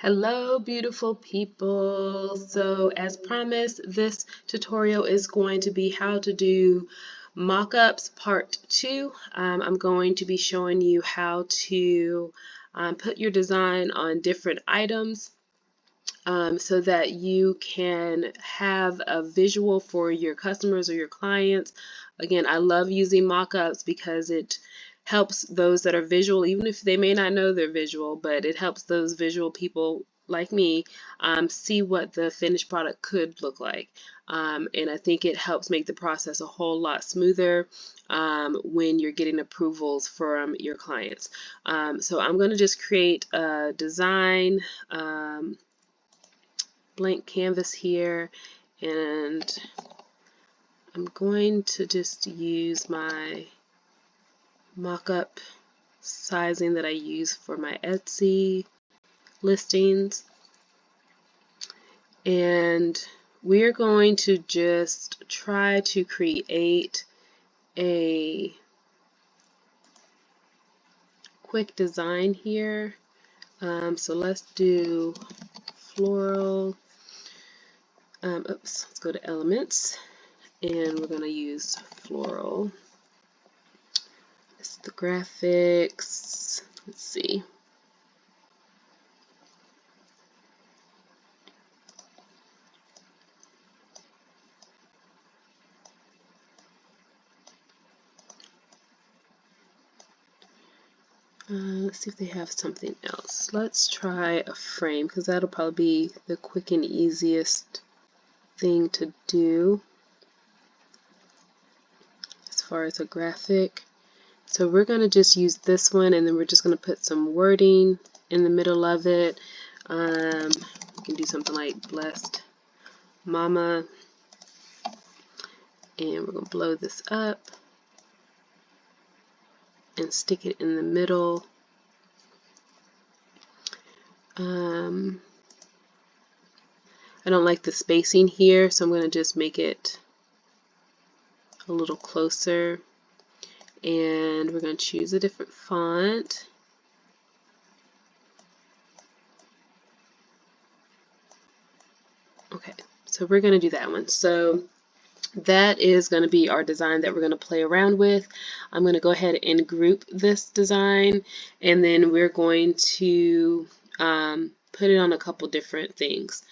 Hello, beautiful people. So as promised, this tutorial is going to be how to do mock-ups part 2. I'm going to be showing you how to put your design on different items so that you can have a visual for your customers or your clients. Again, I love using mock-ups because it helps those that are visual, even if they may not know they're visual, but it helps those visual people like me see what the finished product could look like. And I think it helps make the process a whole lot smoother when you're getting approvals from your clients. So I'm going to just create a design. Blank canvas here, and I'm going to just use my mock-up sizing that I use for my Etsy listings, and we're going to just try to create a quick design here. So let's do floral. Let's go to elements, and we're going to use floral. This is the graphics. Let's see. Let's see if they have something else. Let's try a frame because that'll probably be the quick and easiest thing to do as far as a graphic. So we're going to just use this one, and then we're just going to put some wording in the middle of it. We can do something like blessed mama, and we're going to blow this up and stick it in the middle. I don't like the spacing here, so I'm going to just make it a little closer, and we're going to choose a different font. Okay, so we're going to do that one. So that is going to be our design that we're going to play around with. I'm going to go ahead and group this design, and then we're going to put it on a couple different things.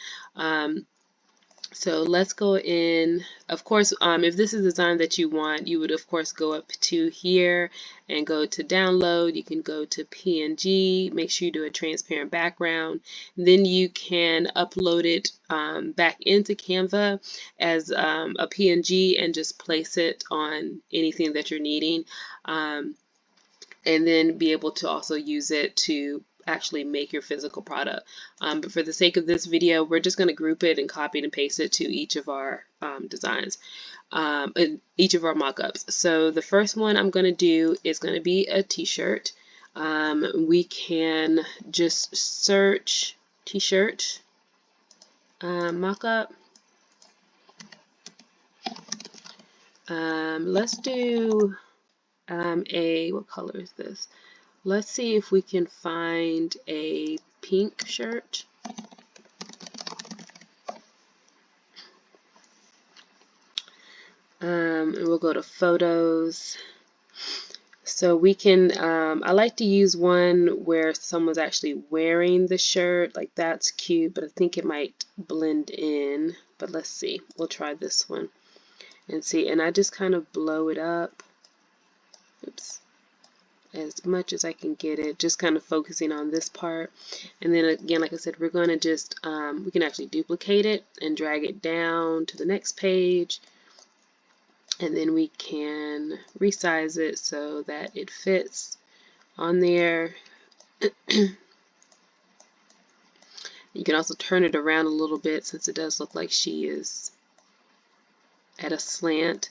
So let's go in. Of course, if this is the design that you want, you would of course go up to here and go to download. You can go to PNG, make sure you do a transparent background. Then you can upload it back into Canva as a PNG and just place it on anything that you're needing, and then be able to also use it to actually make your physical product. But for the sake of this video, we're just going to group it and copy and paste it to each of our designs, and each of our mock-ups. So the first one I'm going to do is going to be a t-shirt. We can just search t-shirt mock-up. Let's do what color is this? Let's see if we can find a pink shirt. And we'll go to photos. So we can, I like to use one where someone's actually wearing the shirt. Like, that's cute, but I think it might blend in. But let's see. We'll try this one and see. And I just kind of blow it up. Oops. As much as I can get it, just kind of focusing on this part. And then again, like I said, we're going to just we can actually duplicate it and drag it down to the next page, and then we can resize it so that it fits on there. You can also turn it around a little bit since it does look like she is at a slant.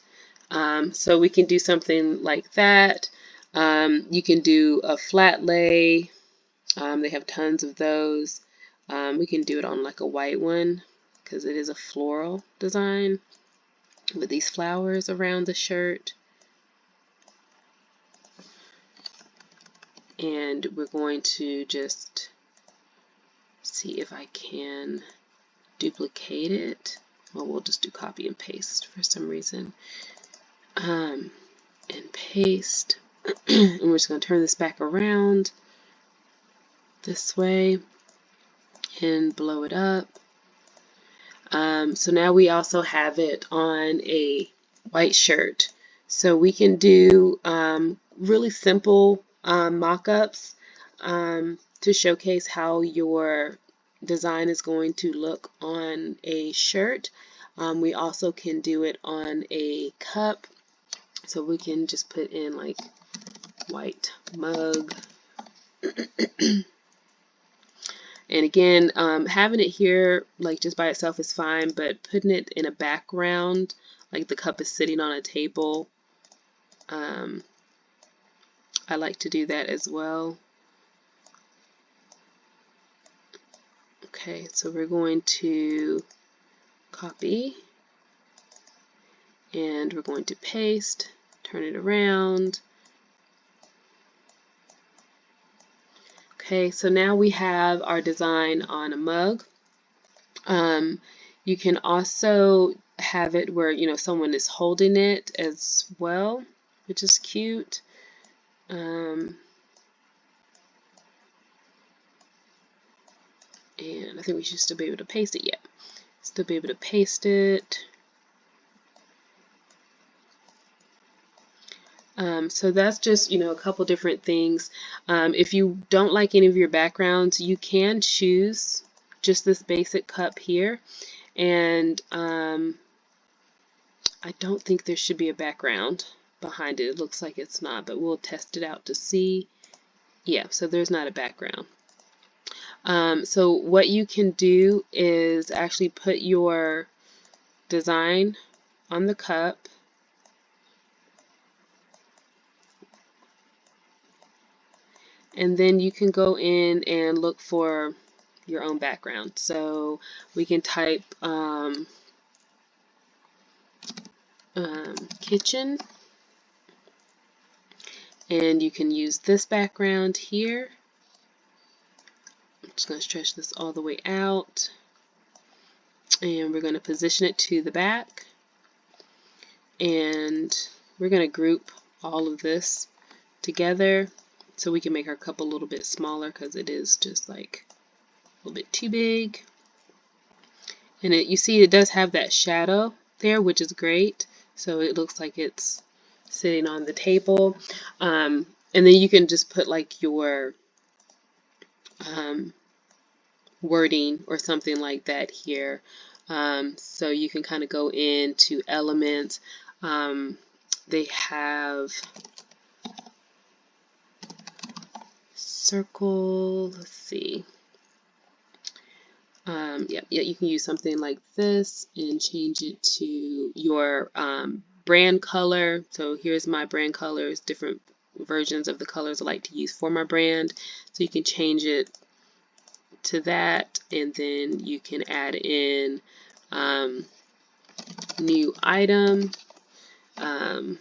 So we can do something like that. You can do a flat lay. They have tons of those. We can do it on like a white one because it is a floral design with these flowers around the shirt. And we're going to just see if I can duplicate it. Well, we'll just do copy and paste for some reason. And paste. And we're just going to turn this back around this way and blow it up. So now we also have it on a white shirt. So we can do really simple mock-ups to showcase how your design is going to look on a shirt. We also can do it on a cup. So we can just put in like white mug. And again, having it here like just by itself is fine, but putting it in a background, like the cup is sitting on a table, I like to do that as well. Okay, so we're going to copy and we're going to paste, turn it around. Okay, so now we have our design on a mug. You can also have it where, you know, someone is holding it as well, which is cute. And I think we should still be able to paste it. Yeah, still be able to paste it. So that's just, you know, a couple different things. If you don't like any of your backgrounds, you can choose just this basic cup here. And I don't think there should be a background behind it. It looks like it's not, but we'll test it out to see. Yeah, so there's not a background. So what you can do is actually put your design on the cup. And then you can go in and look for your own background. So we can type kitchen, and you can use this background here. I'm just going to stretch this all the way out, and we're going to position it to the back, and we're going to group all of this together so we can make our cup a little bit smaller because it is just like a little bit too big. And you see it does have that shadow there, which is great. So it looks like it's sitting on the table. And then you can just put like your wording or something like that here. So you can kind of go into elements. They have circle, let's see. Yeah, you can use something like this and change it to your brand color. So here's my brand colors, different versions of the colors I like to use for my brand. So you can change it to that, and then you can add in new item, and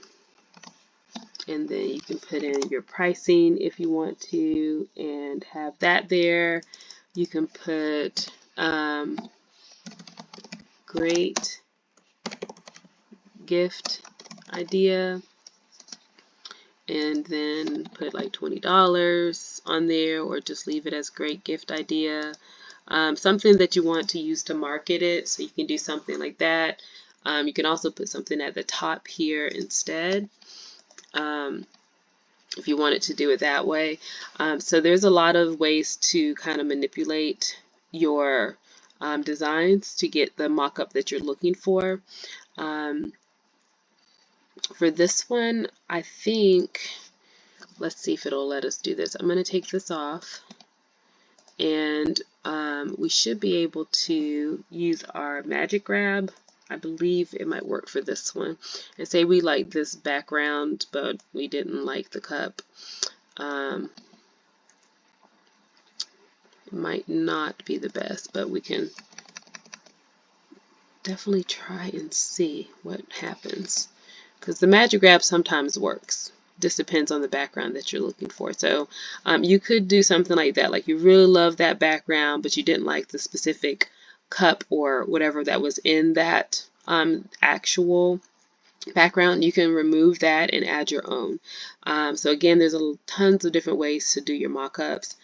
then you can put in your pricing if you want to and have that there. You can put great gift idea, and then put like $20 on there, or just leave it as great gift idea. Something that you want to use to market it, so you can do something like that. You can also put something at the top here instead, if you wanted to do it that way. So there's a lot of ways to kind of manipulate your designs to get the mock-up that you're looking for. For this one, I think, let's see if it'll let us do this. I'm going to take this off, and we should be able to use our magic grab. I believe it might work for this one. And say we like this background, but we didn't like the cup. It might not be the best, but we can definitely try and see what happens, because the magic grab sometimes works. just depends on the background that you're looking for. So you could do something like that, like you really love that background, but you didn't like the specific cup or whatever that was in that actual background. You can remove that and add your own. So again, there's tons of different ways to do your mock-ups.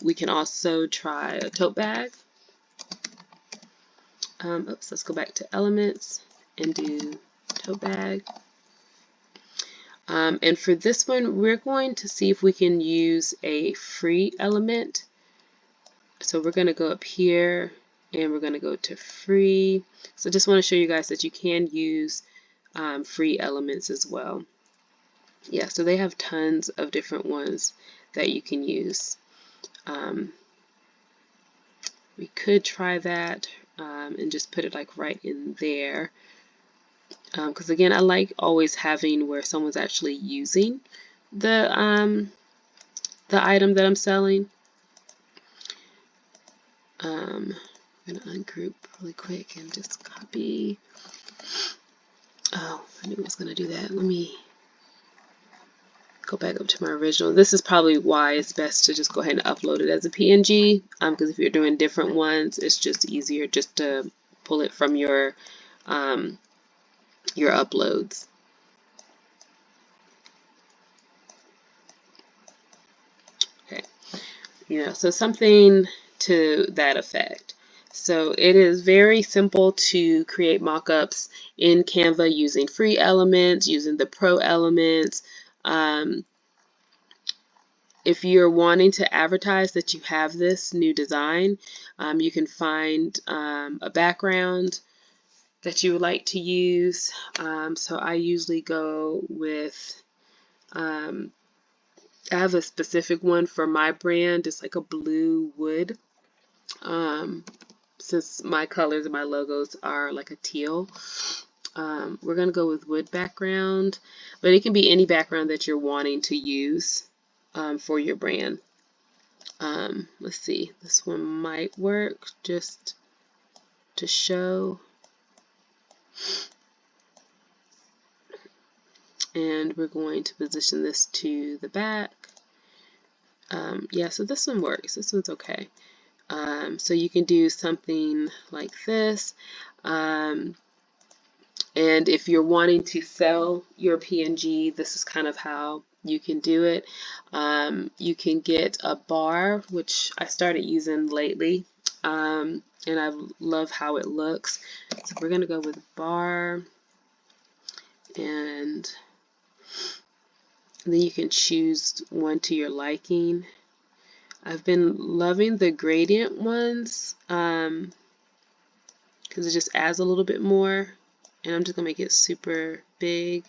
We can also try a tote bag. Oops, let's go back to elements and do tote bag. And for this one, we're going to see if we can use a free element. So we're going to go up here and we're going to go to free. So just want to show you guys that you can use free elements as well. Yeah, so they have tons of different ones that you can use. We could try that and just put it like right in there. Because again, I like always having where someone's actually using the item that I'm selling. I'm going to ungroup really quick and just copy. Oh, I knew I was going to do that. Let me go back up to my original. This is probably why it's best to just go ahead and upload it as a PNG, because if you're doing different ones, it's just easier just to pull it from your uploads. Okay, so something to that effect. So it is very simple to create mockups in Canva using free elements, using the pro elements. If you're wanting to advertise that you have this new design, you can find a background that you would like to use. So I usually go with, I have a specific one for my brand. It's like a blue wood. Since my colors and my logos are like a teal, we're going to go with wood background, but it can be any background that you're wanting to use for your brand. Let's see, this one might work just to show. And we're going to position this to the back. Yeah, so this one works. This one's okay. So you can do something like this. And if you're wanting to sell your PNG, this is kind of how you can do it. You can get a bar, which I started using lately, and I love how it looks. So we're going to go with bar, and then you can choose one to your liking. I've been loving the gradient ones because it just adds a little bit more, and I'm just going to make it super big.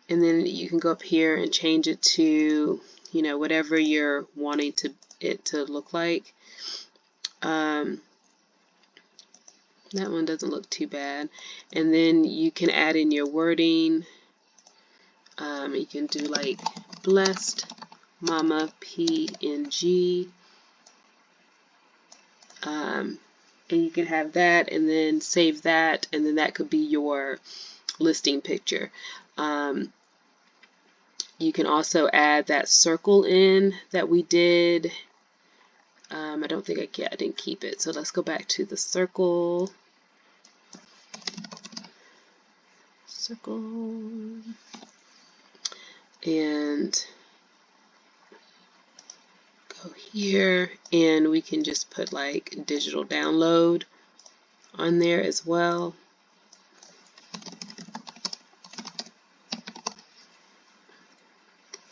And then you can go up here and change it to, whatever you're wanting it to look like. That one doesn't look too bad. And then you can add in your wording. You can do like blessed mama PNG. And you can have that and then save that, and then that could be your listing picture. You can also add that circle in that we did. I don't think I didn't keep it, so let's go back to the circle. And go here, and we can just put like digital download on there as well.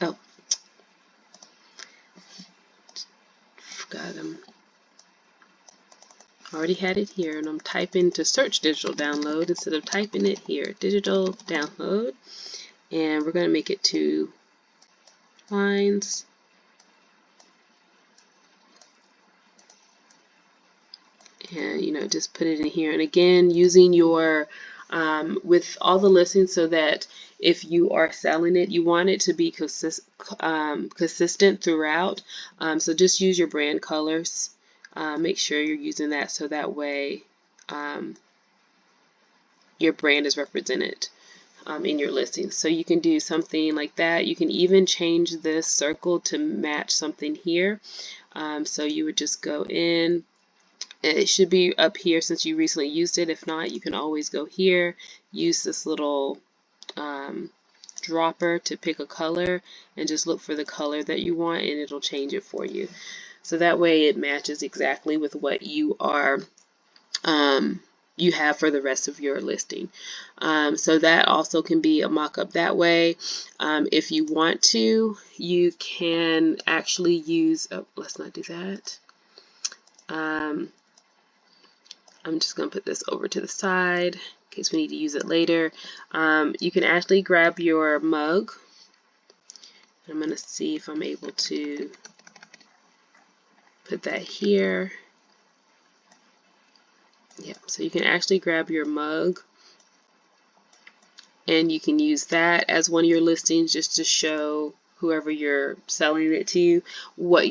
Oh, forgot I already had it here, and I'm typing to search digital download instead of typing it here. Digital download, and we're going to make it 2 lines. And just put it in here, and again using your with all the listings, so that if you are selling it, you want it to be consistent throughout. So just use your brand colors. Make sure you're using that, so that way your brand is represented in your listing. So you can do something like that. You can even change this circle to match something here. So you would just go in. It should be up here since you recently used it. If not, you can always go here, use this little dropper to pick a color and just look for the color that you want, and it'll change it for you. So that way it matches exactly with what you are you have for the rest of your listing. So that also can be a mock-up that way. If you want to, you can actually use, oh, let's not do that. I'm just going to put this over to the side in case we need to use it later. You can actually grab your mug. I'm going to see if I'm able to put that here. Yeah, so you can actually grab your mug and you can use that as one of your listings just to show whoever you're selling it to what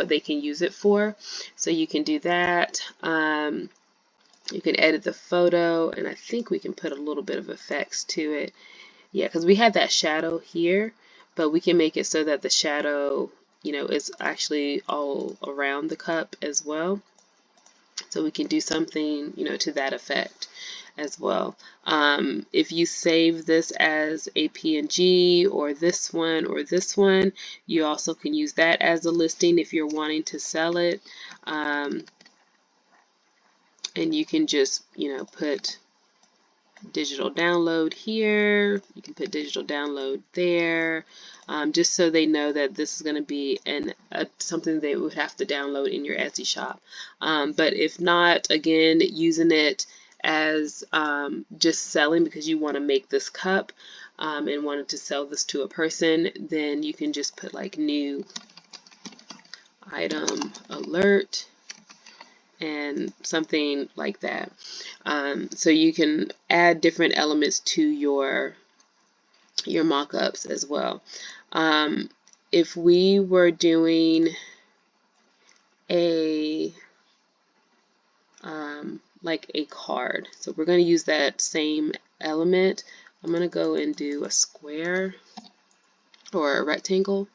they can use it for. So you can do that. You can edit the photo, and I think we can put a little bit of effects to it. Yeah, because we had that shadow here, but we can make it so that the shadow, you know, is actually all around the cup as well. So we can do something, you know, to that effect as well. If you save this as a PNG or this one, you also can use that as a listing if you're wanting to sell it. And you can just, you know, put digital download here. You can put digital download there, just so they know that this is going to be something they would have to download in your Etsy shop. But if not, again, using it as just selling because you want to make this cup and wanted to sell this to a person, then you can just put like new item alert and something like that. So you can add different elements to your mock-ups as well. If we were doing a like a card, so we're going to use that same element. I'm going to go and do a square or a rectangle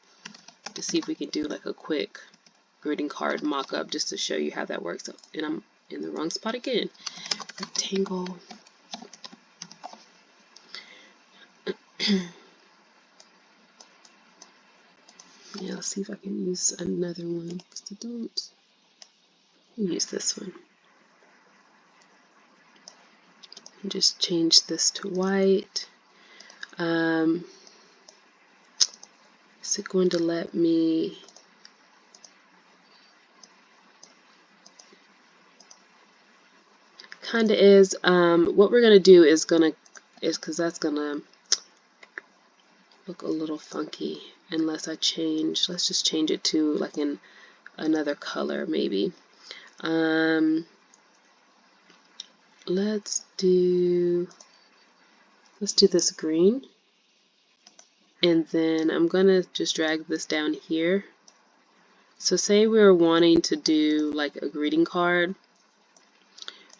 to see if we can do like a quick greeting card mock-up just to show you how that works. And I'm in the wrong spot again. Rectangle. Yeah, let's see if I can use another one. I don't use this one. And just change this to white. Is it going to let me? Kind of is. What we're gonna do is because that's gonna look a little funky unless I change. Let's just change it to like another color maybe. Let's do this green, and then I'm gonna just drag this down here. So say we were wanting to do like a greeting card.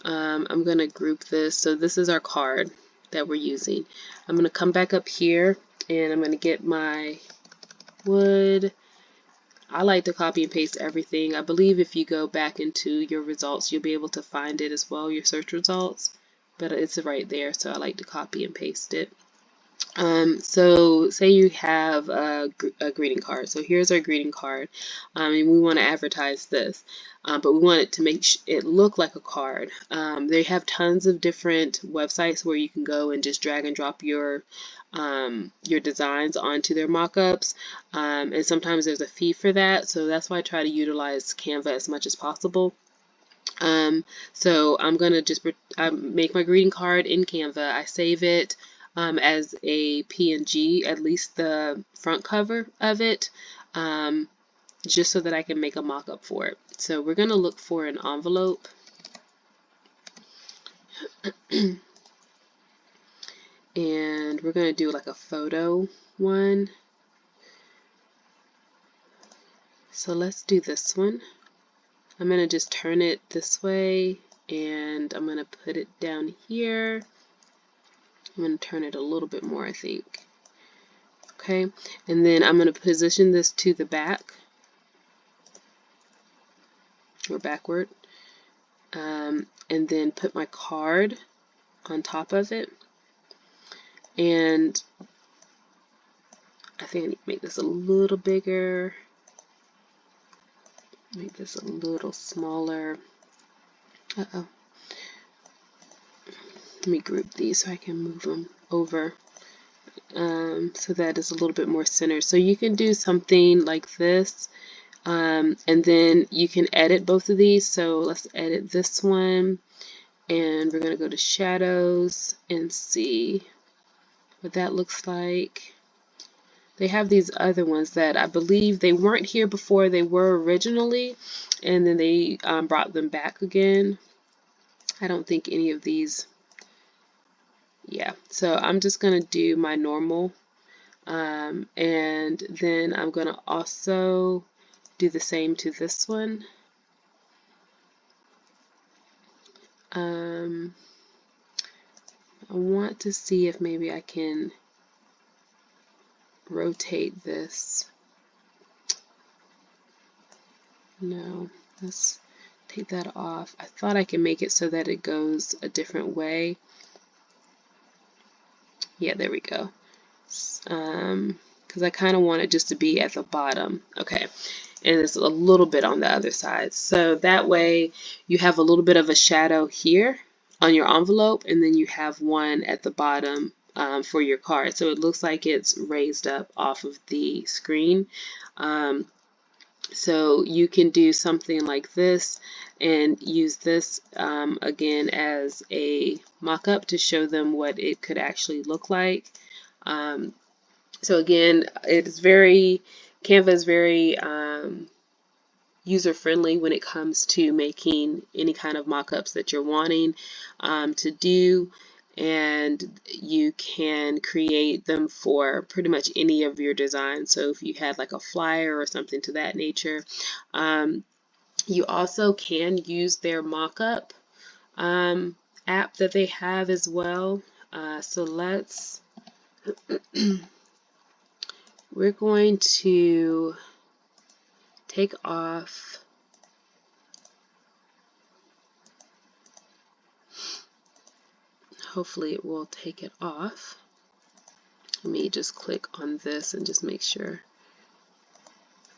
I'm gonna group this. So this is our card that we're using. I'm gonna come back up here and I'm gonna get my wood. I like to copy and paste everything. I believe if you go back into your results, you'll be able to find it as well, your search results, but it's right there, so I like to copy and paste it. So say you have a greeting card. So here's our greeting card, and we want to advertise this, but we want it to make it look like a card. They have tons of different websites where you can go and just drag and drop your designs onto their mockups, and sometimes there's a fee for that. So that's why I try to utilize Canva as much as possible. So I'm gonna just make my greeting card in Canva. I save it as a PNG, at least the front cover of it, just so that I can make a mock-up for it. So we're going to look for an envelope. And we're going to do like a photo one. So let's do this one. I'm going to just turn it this way, and I'm going to put it down here. I'm going to turn it a little bit more, I think. Okay, and then I'm going to position this to the back or backward, and then put my card on top of it. And I think I need to make this a little bigger, make this a little smaller. Uh-oh. Let me group these so I can move them over, so that it's a little bit more centered. So you can do something like this, and then you can edit both of these. So let's edit this one, and we're going to go to shadows and see what that looks like. They have these other ones that I believe they weren't here before. They were originally, and then they brought them back again. I don't think any of these. Yeah, so I'm just going to do my normal, and then I'm going to also do the same to this one. I want to see if maybe I can rotate this. No, let's take that off. I thought I could make it so that it goes a different way. Yeah, there we go. Because I kind of want it just to be at the bottom. Okay, and it's a little bit on the other side. So that way you have a little bit of a shadow here on your envelope, and then you have one at the bottom for your card. So it looks like it's raised up off of the screen. So you can do something like this and use this again as a mock-up to show them what it could actually look like. So again, it's very, Canva is very user-friendly when it comes to making any kind of mock-ups that you're wanting to do, and you can create them for pretty much any of your designs. So if you had like a flyer or something to that nature, you also can use their mockup app that they have as well. So let's we're going to take off hopefully it will take it off. Let me just click on this and just make sure,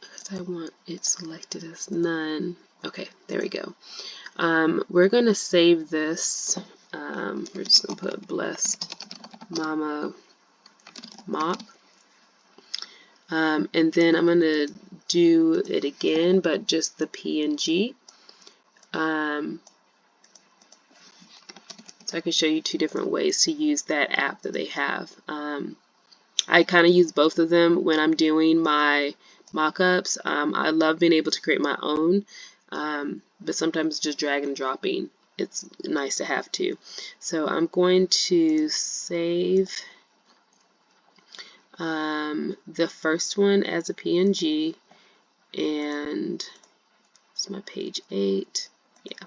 because I want it selected as none. Okay, there we go. We're going to save this. We're just going to put Blessed Mama Mop. And then I'm going to do it again, but just the PNG. So I can show you two different ways to use that app that they have. I kind of use both of them when I'm doing my mock-ups. I love being able to create my own, but sometimes just drag and dropping. It's nice to have too. So I'm going to save the first one as a PNG, and it's my page 8. Yeah.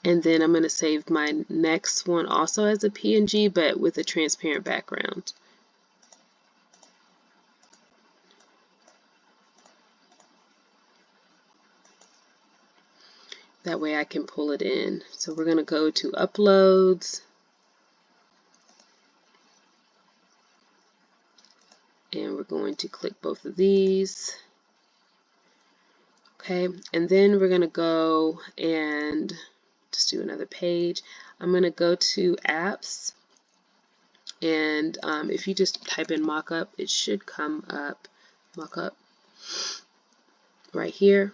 And then I'm going to save my next one also as a PNG, but with a transparent background. That way I can pull it in. So we're going to go to Uploads. And we're going to click both of these. Okay, and then we're going to go and just do another page. I'm going to go to Apps, and if you just type in mockup, it should come up, mockup, right here.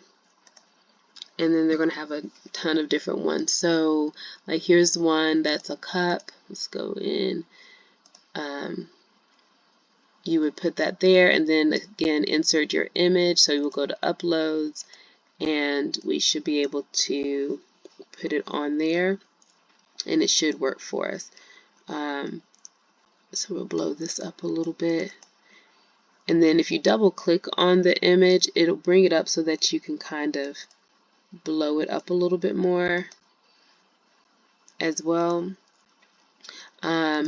And then they're going to have a ton of different ones. So like here's one that's a cup. Let's go in. You would put that there, and then again insert your image. So we'll go to Uploads, and we should be able to put it on there, and it should work for us. So we'll blow this up a little bit, and then if you double click on the image, it'll bring it up so that you can kind of blow it up a little bit more, as well.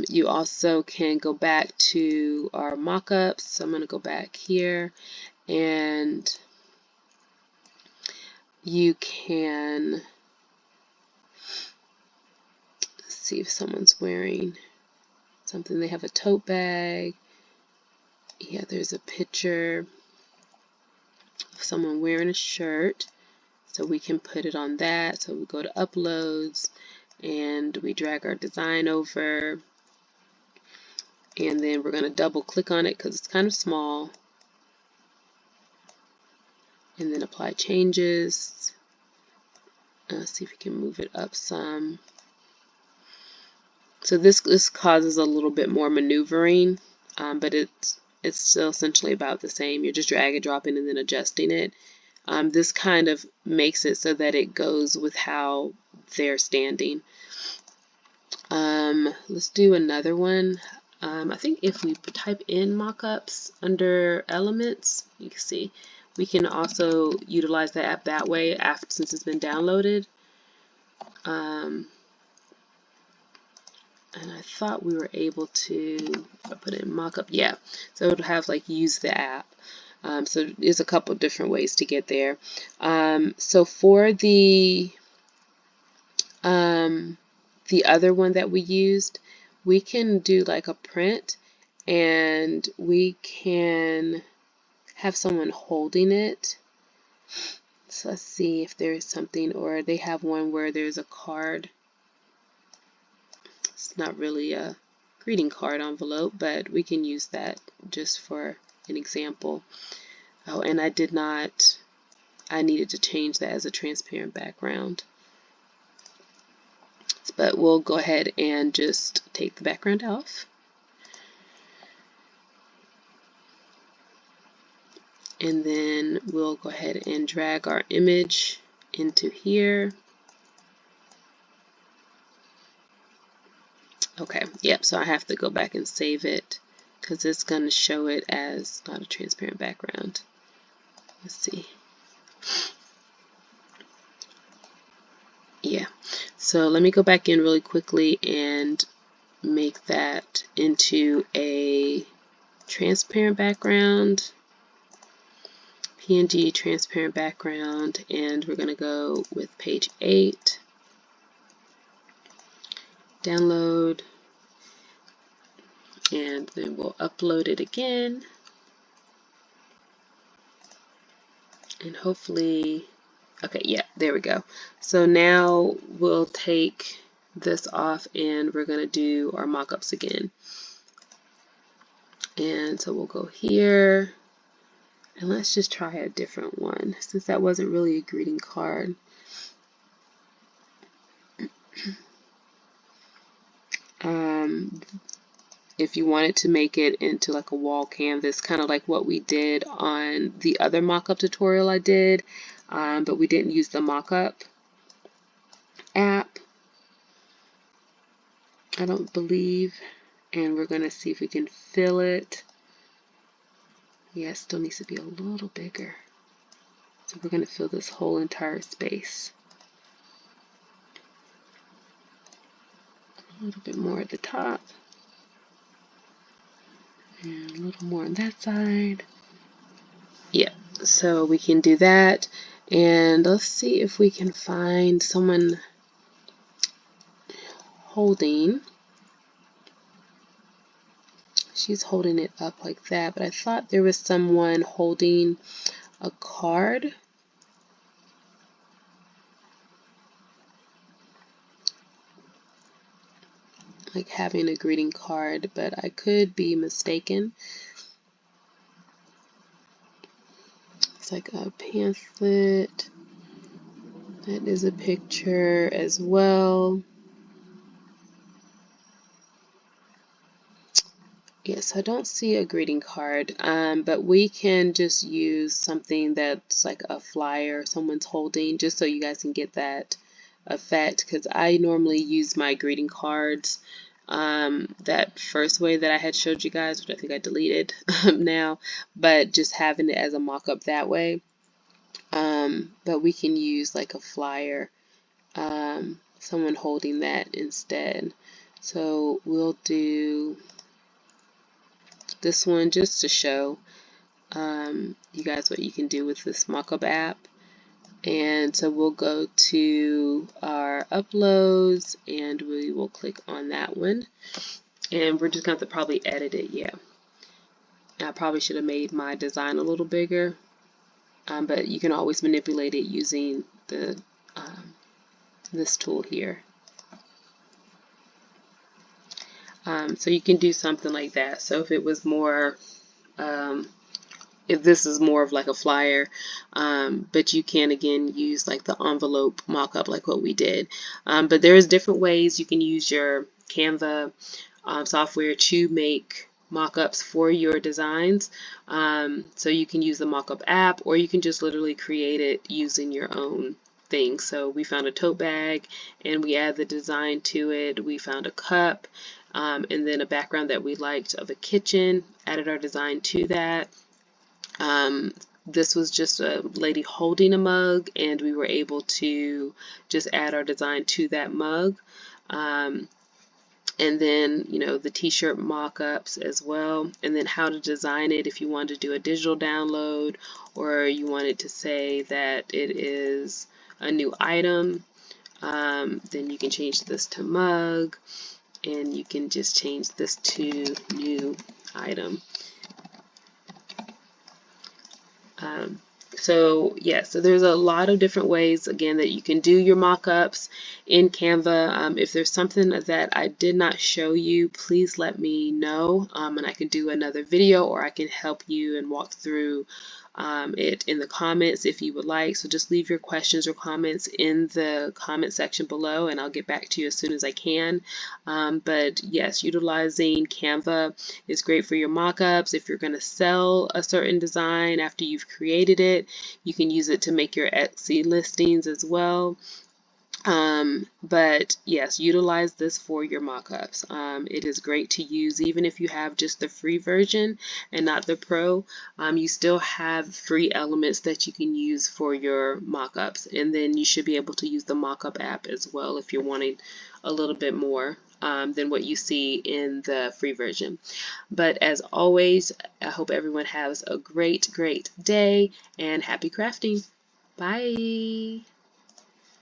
You also can go back to our mockups. So I'm going to go back here, and you can see if someone's wearing something. They have a tote bag. Yeah, there's a picture of someone wearing a shirt. So we can put it on that. So we go to uploads and we drag our design over. And then we're going to double click on it because it's kind of small. And then apply changes. Let's see if we can move it up some. So this causes a little bit more maneuvering, but it's still essentially about the same. You're just drag and dropping and then adjusting it. This kind of makes it so that it goes with how they're standing. Let's do another one. I think if we type in mockups under elements, you can see we can also utilize the app that way since it's been downloaded. And I thought we were able to put it in mockup. Yeah, so it would have like use the app. So there's a couple different ways to get there. So for the other one that we used, we can do like a print, and we can have someone holding it. So let's see if there's something, or they have one where there's a card. It's not really a greeting card envelope, but we can use that just for an example. Oh, and I needed to change that as a transparent background. But we'll go ahead and just take the background off. And then we'll go ahead and drag our image into here. Okay, yep, so I have to go back and save it because it's going to show it as not a transparent background. Let's see. Yeah, so let me go back in really quickly and make that into a transparent background. PNG transparent background, and we're going to go with page 8. Download, and then we'll upload it again, and hopefully, okay, yeah, there we go. So now we'll take this off and we're going to do our mockups again. And so we'll go here, and let's just try a different one since that wasn't really a greeting card. If you wanted to make it into like a wall canvas, kind of like what we did on the other mockup tutorial I did, but we didn't use the mockup app, I don't believe, and we're going to see if we can fill it. Yeah, it still needs to be a little bigger. So we're going to fill this whole entire space. A little bit more at the top. And a little more on that side. Yeah, so we can do that. And let's see if we can find someone holding. She's holding it up like that, but I thought there was someone holding a card. Like having a greeting card, but I could be mistaken. It's like a pamphlet. That is a picture as well. Yes, I don't see a greeting card, but we can just use something that's like a flyer someone's holding, just so you guys can get that effect, because I normally use my greeting cards that first way that I had showed you guys, which I think I deleted now, but just having it as a mock-up that way. But we can use like a flyer. someone holding that instead. So we'll do this one just to show you guys what you can do with this mockup app. And so we'll go to our uploads and we will click on that one. And we're just going to probably edit it, yeah. I probably should have made my design a little bigger, but you can always manipulate it using the this tool here. So you can do something like that. So if it was more, if this is more of like a flyer, but you can again use like the envelope mock-up like what we did. But there's different ways you can use your Canva software to make mock-ups for your designs. So you can use the mock-up app, or you can just literally create it using your own thing. So we found a tote bag and we add the design to it. We found a cup and then a background that we liked of a kitchen, added our design to that. This was just a lady holding a mug, and we were able to just add our design to that mug. And then, you know, the t-shirt mock-ups as well, and then how to design it if you want to do a digital download, or you wanted to say that it is a new item. Then you can change this to mug, and you can just change this to new item. So yeah, so there's a lot of different ways again that you can do your mock-ups in Canva. If there's something that I did not show you, please let me know, and I can do another video, or I can help you and walk through it in the comments if you would like. So just leave your questions or comments in the comment section below, and I'll get back to you as soon as I can. But yes, utilizing Canva is great for your mock-ups. If you're going to sell a certain design after you've created it, you can use it to make your Etsy listings as well. But yes, utilize this for your mockups. It is great to use even if you have just the free version and not the pro. You still have free elements that you can use for your mockups, and then you should be able to use the mockup app as well if you're wanting a little bit more than what you see in the free version. But as always, I hope everyone has a great day, and happy crafting. Bye.